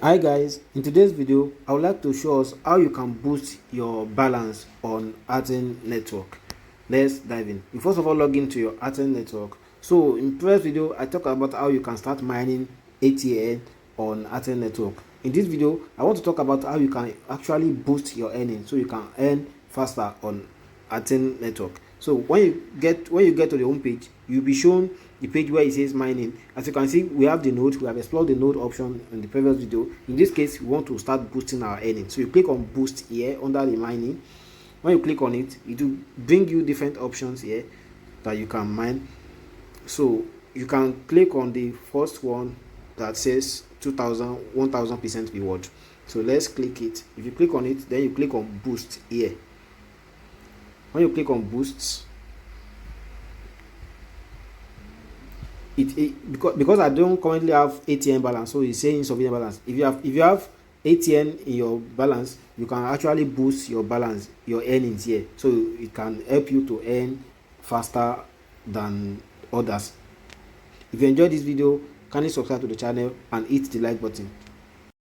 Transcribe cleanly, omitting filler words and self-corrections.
Hi guys, in today's video I would like to show us how you can boost your balance on Athene Network. Let's dive in. You first of all log into your Athene Network. So in previous video I talked about how you can start mining ATN on Athene Network. In this video I want to talk about how you can actually boost your earnings so you can earn faster on Athene Network. So when you get to the home page, you'll be shown the page where it says mining. As you can see, we have the node. We have explored the node option in the previous video. In this case, we want to start boosting our earnings. So you click on boost here under the mining. When you click on it, it will bring you different options here that you can mine. So you can click on the first one that says 1000% reward. So let's click it. If you click on it, then you click on boost here. When you click on boosts, because I don't currently have ATN balance, so it's saying insufficient balance. If you have ATN in your balance, you can actually boost your balance, your earnings here, so it can help you to earn faster than others. If you enjoyed this video, kindly subscribe to the channel and hit the like button.